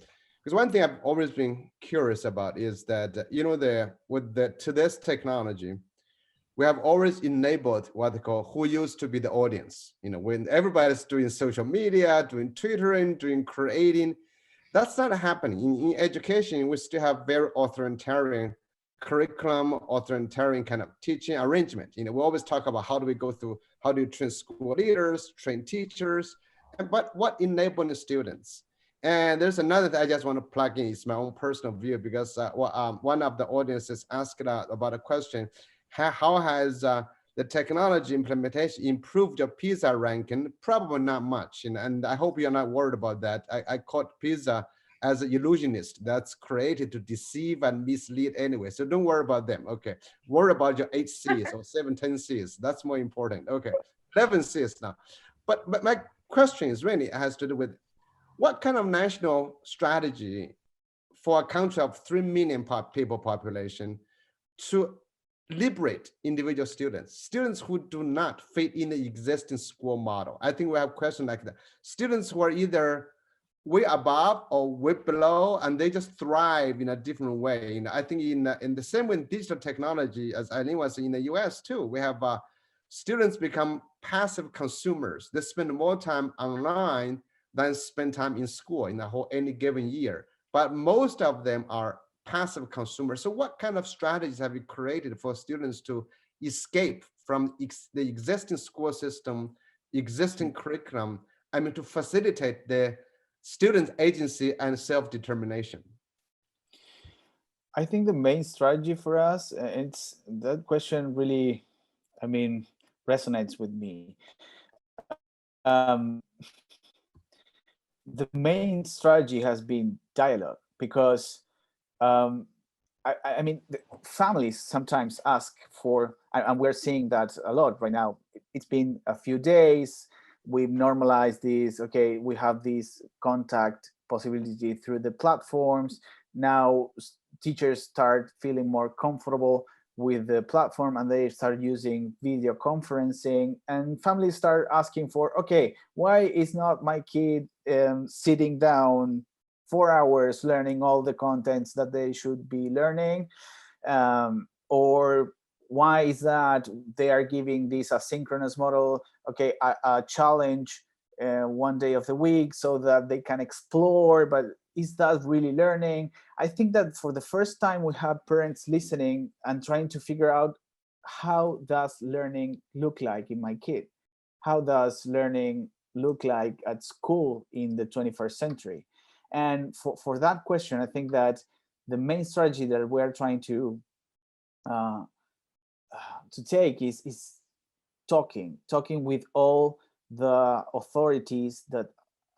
Because one thing I've always been curious about is that, to this technology, we have always enabled what they call who used to be the audience. When everybody's doing social media, doing Twittering, doing creating, that's not happening. In education, we still have very authoritarian curriculum, authoritarian kind of teaching arrangement. We always talk about how do you train school leaders, train teachers, but what enabling the students? And there's another thing I just want to plug in. It's my own personal view, because one of the audiences asked about a question, how has the technology implementation improved your PISA ranking? Probably not much. And I hope you're not worried about that. I caught PISA as an illusionist that's created to deceive and mislead anyway. So don't worry about them. Okay. Worry about your 8 Cs or 7, 10 Cs. That's more important. Okay. 11 Cs now. But my question is really has to do with what kind of national strategy for a country of 3 million people population to liberate individual students who do not fit in the existing school model. I think we have questions like that. Students who are either way above or way below, and they just thrive in a different way. You know, I think in the same way in digital technology, as Eileen was in the US too, we have students become passive consumers. They spend more time online than spend time in school in the whole any given year. But most of them are passive consumers. So what kind of strategies have you created for students to escape from the existing school system, existing curriculum, I mean, to facilitate the student agency and self-determination? I think the main strategy for us, it's that question really, I mean, resonates with me. The main strategy has been dialogue, because I mean, families sometimes ask for, and we're seeing that a lot right now. It's been a few days, we've normalized this, okay, we have this contact possibility through the platforms. Now teachers start feeling more comfortable with the platform and they start using video conferencing, and families start asking for, okay, why is not my kid sitting down 4 hours learning all the contents that they should be learning? Or why is that they are giving this asynchronous model, okay, a challenge one day of the week so that they can explore, but is that really learning? I think that for the first time we have parents listening and trying to figure out, how does learning look like in my kid? How does learning look like at school in the 21st century? And for that question, I think that the main strategy that we're trying to take is talking with all the authorities that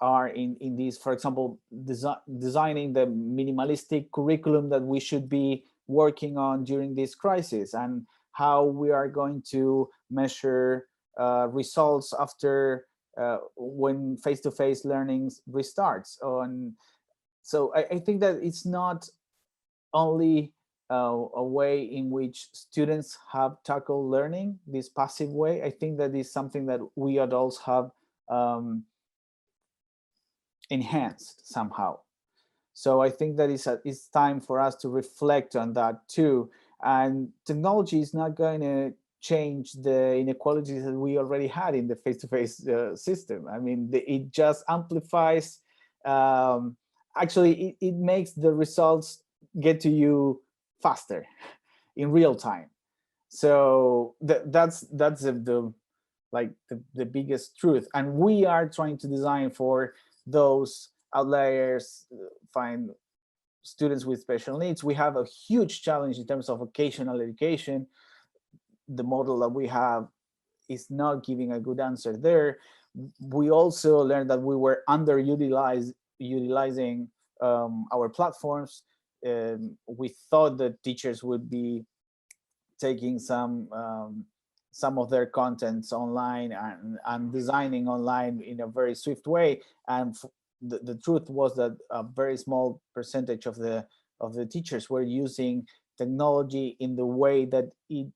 are in these, for example, designing the minimalistic curriculum that we should be working on during this crisis, and how we are going to measure results after when face-to-face learning restarts. So I think that it's not only a way in which students have tackled learning, this passive way. I think that is something that we adults have enhanced somehow. So I think that it's time for us to reflect on that too. And technology is not going to change the inequalities that we already had in the face-to-face system. I mean, it just amplifies. Actually, it makes the results get to you faster in real time. So that's the biggest truth. And we are trying to design for those outliers, find students with special needs. We have a huge challenge in terms of vocational education. The model that we have is not giving a good answer there. We also learned that we were utilizing our platforms. We thought that teachers would be taking some of their contents online and designing online in a very swift way. And the truth was that a very small percentage of the teachers were using technology in the way that it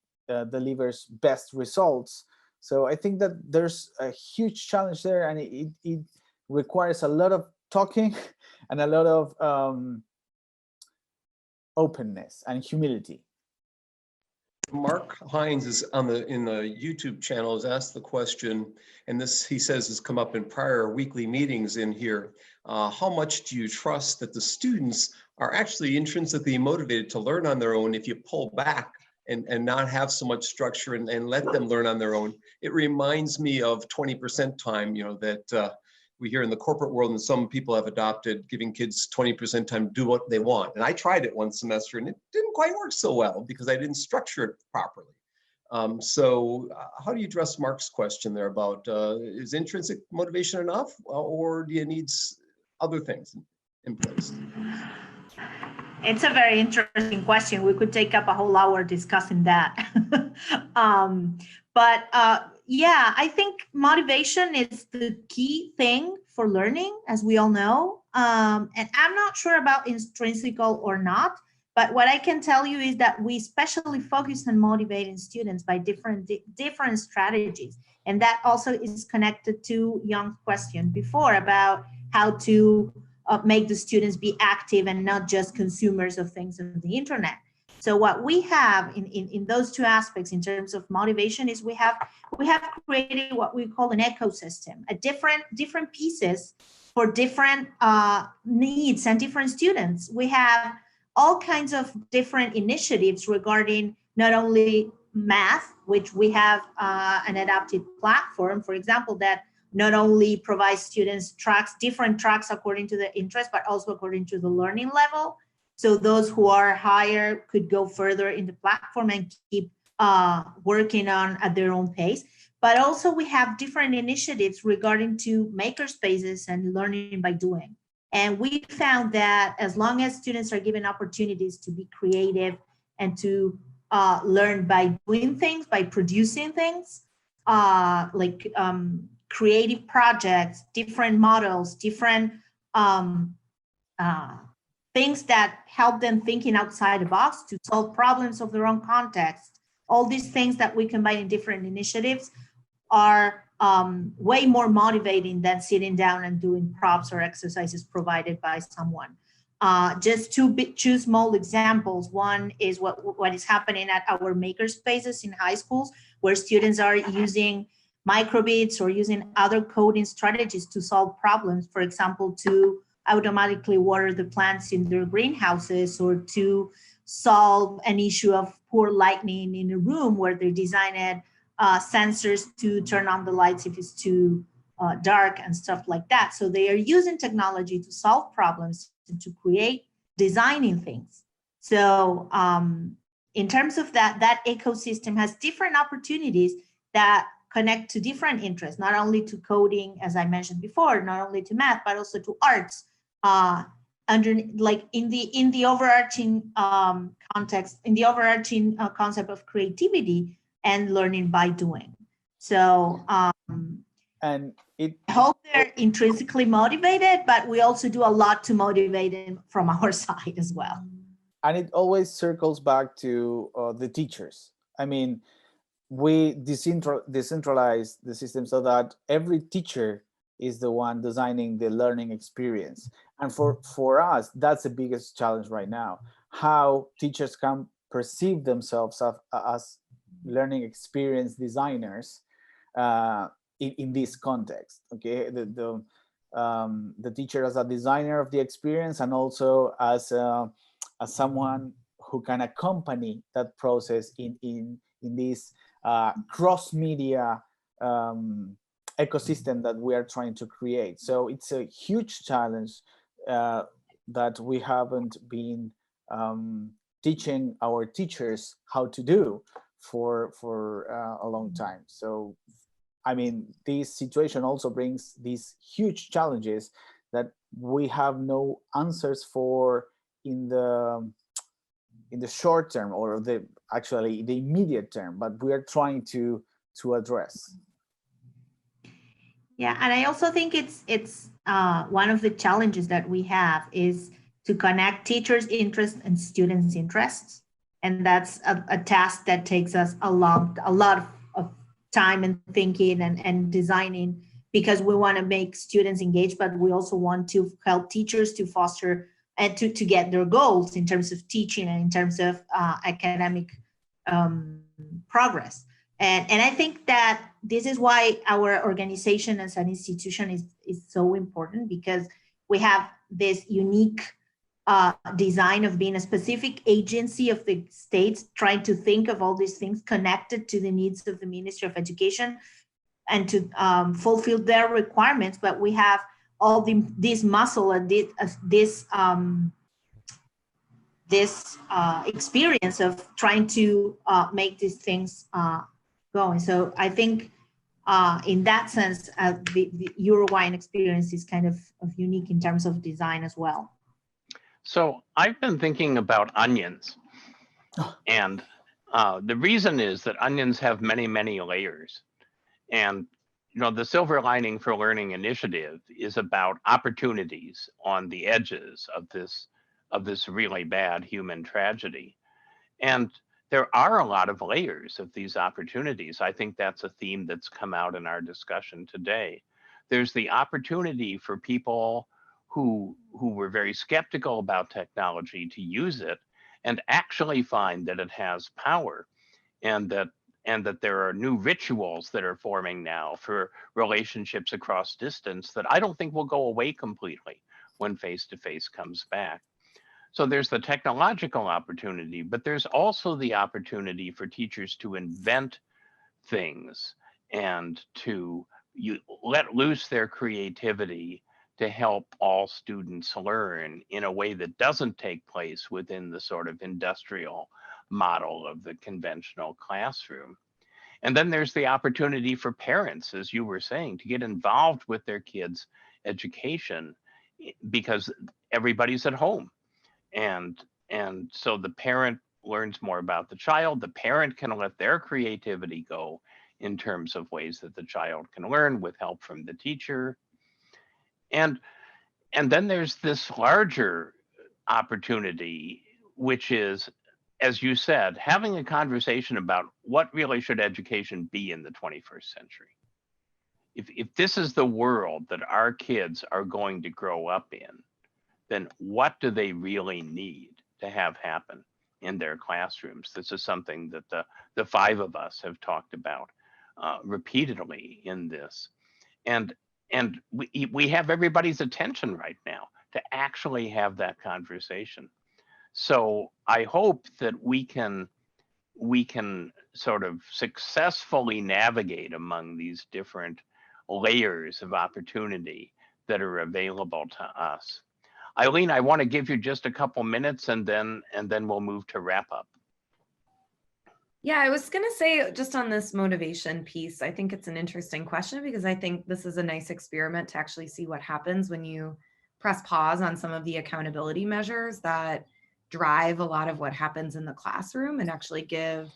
delivers best results. So I think that there's a huge challenge there, and it requires a lot of talking and a lot of openness and humility. Mark Hines is in the YouTube channel, has asked the question, and this, he says, has come up in prior weekly meetings in here. How much do you trust that the students are actually intrinsically motivated to learn on their own if you pull back and not have so much structure and let them learn on their own? It reminds me of 20% time, that we hear in the corporate world, and some people have adopted giving kids 20% time to do what they want. And I tried it one semester and it didn't quite work so well because I didn't structure it properly. So how do you address Mark's question there about is intrinsic motivation enough, or do you need other things in place? It's a very interesting question. We could take up a whole hour discussing that. Yeah, I think motivation is the key thing for learning, as we all know. And I'm not sure about intrinsical or not, but what I can tell you is that we especially focus on motivating students by different strategies. And that also is connected to Young's question before about how to make the students be active and not just consumers of things on the internet. So what we have in those two aspects in terms of motivation is we have created what we call an ecosystem, a different pieces for different needs and different students. We have all kinds of different initiatives regarding not only math, which we have an adapted platform, for example, that not only provides students different tracks according to the interest, but also according to the learning level. So those who are higher could go further in the platform and keep working on at their own pace. But also we have different initiatives regarding to maker spaces and learning by doing. And we found that as long as students are given opportunities to be creative and to learn by doing things, by producing things, creative projects, different models, different things that help them thinking outside the box to solve problems of their own context. All these things that we combine in different initiatives are way more motivating than sitting down and doing props or exercises provided by someone. Just two small examples. One is what is happening at our maker spaces in high schools, where students are using microbits or using other coding strategies to solve problems. For example, to automatically water the plants in their greenhouses, or to solve an issue of poor lighting in a room where they designed sensors to turn on the lights if it's too dark and stuff like that. So they are using technology to solve problems and to create designing things. So in terms of that ecosystem has different opportunities that connect to different interests, not only to coding, as I mentioned before, not only to math, but also to arts. In the overarching context, in the overarching concept of creativity and learning by doing. So and I hope they're intrinsically motivated, but we also do a lot to motivate them from our side as well. And it always circles back to the teachers. I mean, we decentralize the system so that every teacher is the one designing the learning experience. And for us, that's the biggest challenge right now, how teachers can perceive themselves as learning experience designers in this context. Okay, the teacher as a designer of the experience, and also as someone who can accompany that process in this cross-media ecosystem that we are trying to create. So it's a huge challenge that we haven't been teaching our teachers how to do for a long time. So, I mean, this situation also brings these huge challenges that we have no answers for in the short term, or actually the immediate term, but we are trying to address. Yeah, and I also think it's one of the challenges that we have is to connect teachers' interests and students' interests, and that's a task that takes us a lot of time and thinking and designing, because we want to make students engaged, but we also want to help teachers to foster and to get their goals in terms of teaching and in terms of academic progress. And I think that this is why our organization as an institution is so important, because we have this unique design of being a specific agency of the states, trying to think of all these things connected to the needs of the Ministry of Education and to fulfill their requirements. But we have all this muscle and this experience of trying to make these things going. So I think in that sense, the Uruguayan experience is kind of unique in terms of design as well. So I've been thinking about onions, and the reason is that onions have many, many layers. And the Silver Lining for Learning initiative is about opportunities on the edges of this really bad human tragedy. And there are a lot of layers of these opportunities. I think that's a theme that's come out in our discussion today. there's the opportunity for people who were very skeptical about technology to use it and actually find that it has power, and that there are new rituals that are forming now for relationships across distance that I don't think will go away completely when face-to-face comes back. So there's the technological opportunity, but there's also the opportunity for teachers to invent things and to let loose their creativity to help all students learn in a way that doesn't take place within the sort of industrial model of the conventional classroom. And then there's the opportunity for parents, as you were saying, to get involved with their kids' education because everybody's at home. And so the parent learns more about the child. The parent can let their creativity go in terms of ways that the child can learn with help from the teacher. And then there's this larger opportunity, which is, as you said, having a conversation about what really should education be in the 21st century. If this is the world that our kids are going to grow up in, then what do they really need to have happen in their classrooms? This is something that the five of us have talked about repeatedly in this. And we have everybody's attention right now to actually have that conversation. So I hope that we can sort of successfully navigate among these different layers of opportunity that are available to us. Eileen, I want to give you just a couple minutes and then we'll move to wrap up. Yeah, I was going to say just on this motivation piece, I think it's an interesting question because I think this is a nice experiment to actually see what happens when you press pause on some of the accountability measures that drive a lot of what happens in the classroom and actually give,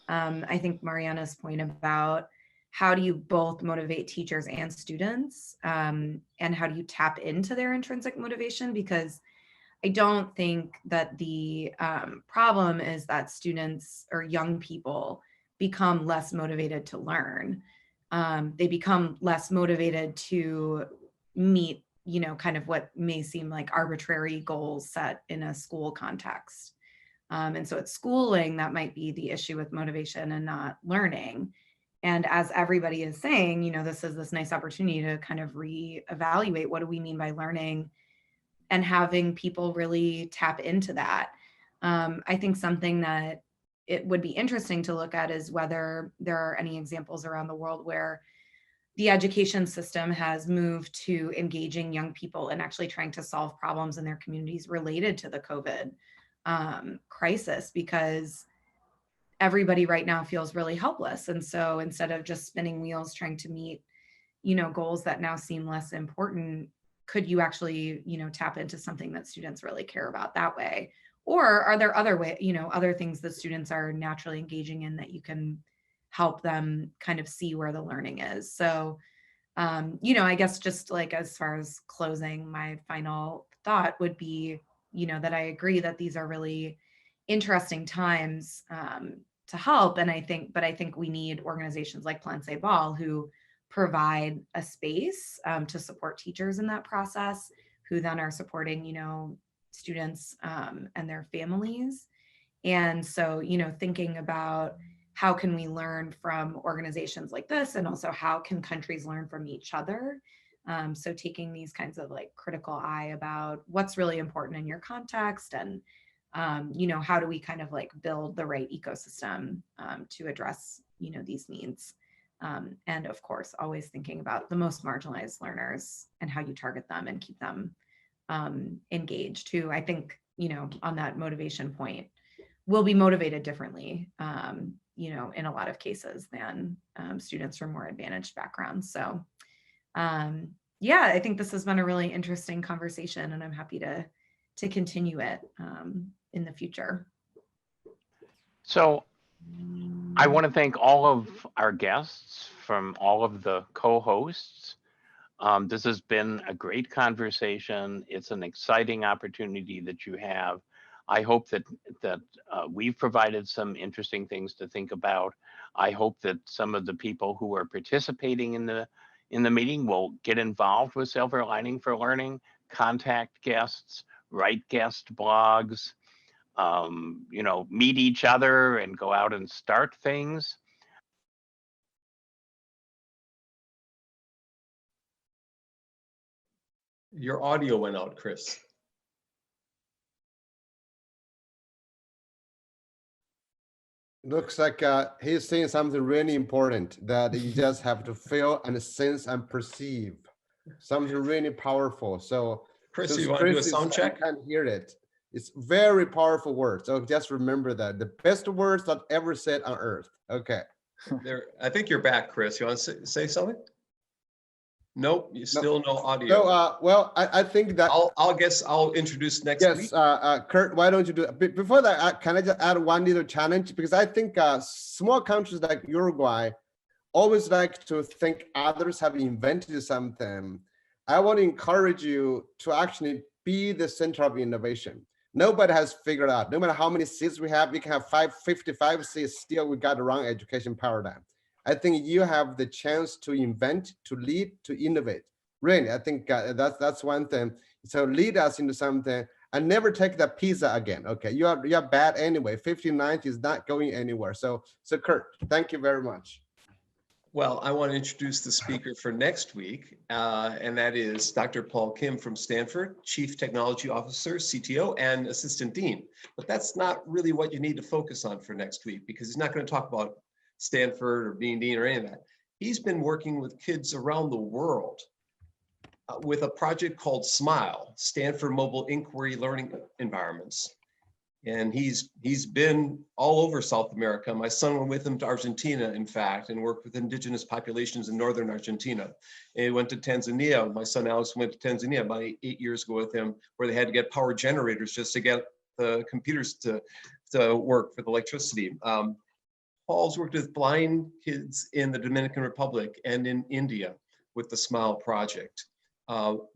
I think Mariana's point about how do you both motivate teachers and students, and how do you tap into their intrinsic motivation? Because I don't think that the problem is that students or young people become less motivated to learn. They become less motivated to meet, kind of what may seem like arbitrary goals set in a school context. And so it's schooling that might be the issue with motivation and not learning. And as everybody is saying, this is this nice opportunity to kind of reevaluate what do we mean by learning and having people really tap into that. I think something that it would be interesting to look at is whether there are any examples around the world where the education system has moved to engaging young people and actually trying to solve problems in their communities related to the COVID crisis, because everybody right now feels really helpless. And so instead of just spinning wheels trying to meet, goals that now seem less important, could you actually, tap into something that students really care about that way? Or are there other other things that students are naturally engaging in that you can help them kind of see where the learning is? So, I guess just like as far as closing, my final thought would be, that I agree that these are really interesting times to help. And I think we need organizations like Plan CEIBAL who provide a space to support teachers in that process, who then are supporting, students and their families. And so, thinking about how can we learn from organizations like this, and also how can countries learn from each other? So taking these kinds of like critical eye about what's really important in your context, and how do we kind of like build the right ecosystem to address, these needs. And of course, always thinking about the most marginalized learners and how you target them and keep them engaged too. I think, on that motivation point, will be motivated differently, in a lot of cases than students from more advantaged backgrounds. So yeah, I think this has been a really interesting conversation, and I'm happy to continue it in the future. So I want to thank all of our guests from all of the co-hosts. This has been a great conversation. It's an exciting opportunity that you have. I hope that we've provided some interesting things to think about. I hope that some of the people who are participating in in the meeting will get involved with Silver Lining for Learning, contact guests, write guest blogs, meet each other and go out and start things. Your audio went out, Chris. Looks like he's saying something really important that you just have to feel and sense and perceive. Something really powerful. So, Chris, you want to do a sound check? I can't hear it. It's very powerful words. So just remember that the best words that ever said on earth. Okay. I think you're back, Chris. You want to say something? Nope, you still no audio. So, well, I think that I'll introduce next week. Yes, Kurt, why don't you do it? Before that, can I just add one little challenge? Because I think small countries like Uruguay always like to think others have invented something. I want to encourage you to actually be the center of innovation. Nobody has figured out, no matter how many seats we have, we can have 55 seats, still we got the wrong education paradigm. I think you have the chance to invent, to lead, to innovate. Really, I think that's one thing. So lead us into something and never take that pizza again. Okay, you're bad anyway. 59th is not going anywhere. So Kurt, thank you very much. Well, I want to introduce the speaker for next week, and that is Dr. Paul Kim from Stanford, Chief Technology Officer, CTO, and Assistant Dean. But that's not really what you need to focus on for next week, because he's not going to talk about Stanford or being dean or any of that. He's been working with kids around the world with a project called SMILE, Stanford Mobile Inquiry Learning Environments. And he's been all over South America. My son went with him to Argentina, in fact, and worked with indigenous populations in northern Argentina. And he went to Tanzania. My son Alex went to Tanzania about 8 years ago with him, where they had to get power generators just to get the computers to work for the electricity. Paul's worked with blind kids in the Dominican Republic and in India with the SMILE project.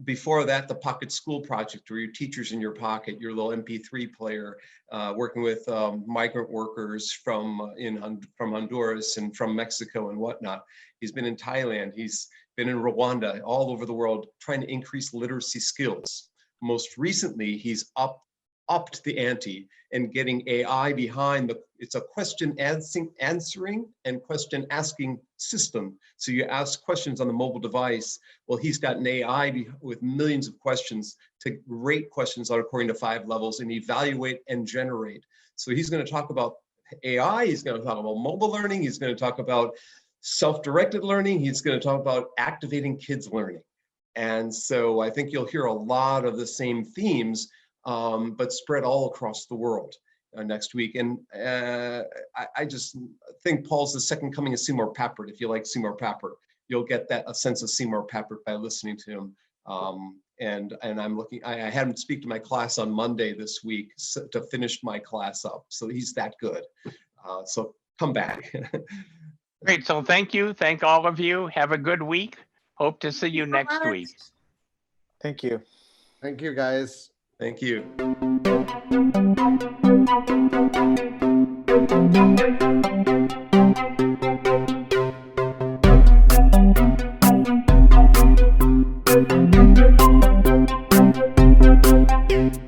Before that, the Pocket School Project, where your teacher's in your pocket, your little MP3 player, working with migrant workers from Honduras and from Mexico and whatnot. He's been in Thailand, he's been in Rwanda, all over the world, trying to increase literacy skills. Most recently, he's upped the ante and getting AI behind it's a question answering and question asking system. So you ask questions on the mobile device. Well, he's got an AI with millions of questions to rate questions out according to 5 levels and evaluate and generate. So he's going to talk about AI, he's going to talk about mobile learning, he's going to talk about self-directed learning, he's going to talk about activating kids learning. And so I think you'll hear a lot of the same themes, but spread all across the world next week. And I just think Paul's the second coming of Seymour Papert. If you like Seymour Papert, you'll get a sense of Seymour Papert by listening to him. And I had him speak to my class on Monday this week to finish my class up. So he's that good. So come back. Great. So thank you. Thank all of you. Have a good week. Hope to see you next week. Thank you. Thank you, guys. Thank you. Thank you.